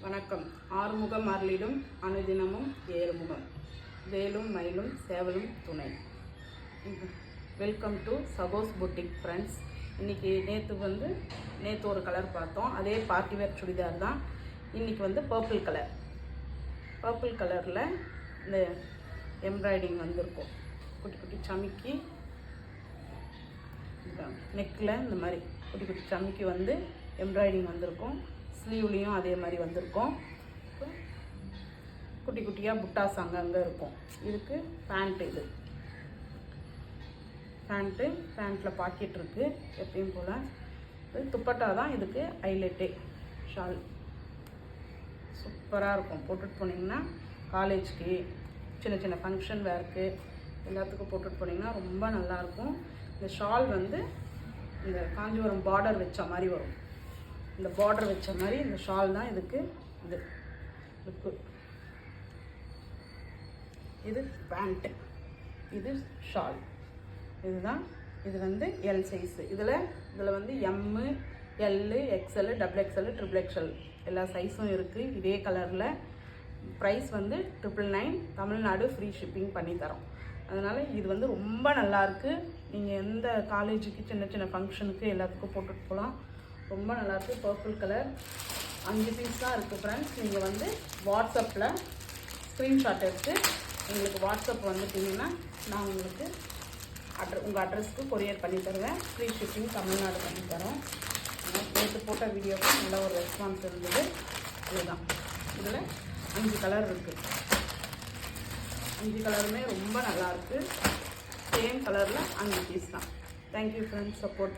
வணக்கம். ஆறுமுகம் அருளிடும் அனுதினமும் ஏறுமுகம், வேலும் மயிலும் சேவலும் துணை. Welcome to Sagos boutique friends. இன்றைக்கி நேற்று ஒரு கலர் பார்த்தோம், அதே பார்ட்டி வேர் சுடிதார் தான். இன்றைக்கி பர்பிள் கலரில் இந்த எம்ப்ராய்டிங் வந்திருக்கும். குட்டி குட்டி சமிக்கி நெக்கில் இந்த மாதிரி குட்டி குட்டி சமிக்கி எம்ப்ராய்டிங் வந்திருக்கும். ஸ்லீவ்லேயும் அதே மாதிரி வந்திருக்கும். குட்டி குட்டியாக புட்டாஸ் அங்கங்கே இருக்கும். இதுக்கு பேண்ட்டு, பேண்ட்டில் பாக்கெட் இருக்குது எப்பயும் போல். இது துப்பட்டா தான், இதுக்கு ஹைலைட்டே. ஷால் சூப்பராக இருக்கும். போட்டுட்டு போனீங்கன்னா காலேஜ்க்கு, சின்ன சின்ன ஃபங்க்ஷன் வேர்க்கு எல்லாத்துக்கும் போட்டுட்டு போனீங்கன்னா ரொம்ப நல்லாயிருக்கும். இந்த ஷால் இந்த காஞ்சிபுரம் பார்டர் வச்ச மாதிரி வரும். இந்த பார்டர் வச்ச மாதிரி இந்த ஷால் தான் இதுக்கு. இது பேண்ட்டு, இது ஷால். இதுதான். இது எல் சைஸு. இதில் M, L, XL, double XL, triple XL எல்லா சைஸும் இருக்குது. இதே கலரில். ப்ரைஸ் 999. தமிழ்நாடு ஃப்ரீ ஷிப்பிங் பண்ணித்தரோம். அதனால் இது ரொம்ப நல்லாயிருக்கு. நீங்கள் எந்த காலேஜுக்கு, சின்ன சின்ன ஃபங்க்ஷனுக்கு எல்லாத்துக்கும் போட்டுட்டு போகலாம். ரொம்ப நல்லாயிருக்கு. பர்பிள் கலர் 5 பீஸ் தான் இருக்குது ஃப்ரெண்ட்ஸ். நீங்கள் வாட்ஸ்அப்பில் ஸ்க்ரீன்ஷாட் எடுத்து எங்களுக்கு வாட்ஸ்அப் வந்துட்டிங்கன்னா நான் உங்களுக்கு உங்கள் அட்ரஸ்க்கு கொரியர் பண்ணி தருவேன். ஃப்ரீ ஷிப்பிங் தமிழ்நாடு பண்ணி தரோம். நேற்று போட்ட வீடியோக்கு நல்ல ஒரு ரெஸ்பான்ஸ் இருந்தது. இதுதான். இதில் 5 கலர் இருக்குது. 5 கலருமே ரொம்ப நல்லாயிருக்கு. சேம் கலரில் 5 பீஸ் தான். Thank you friends, support.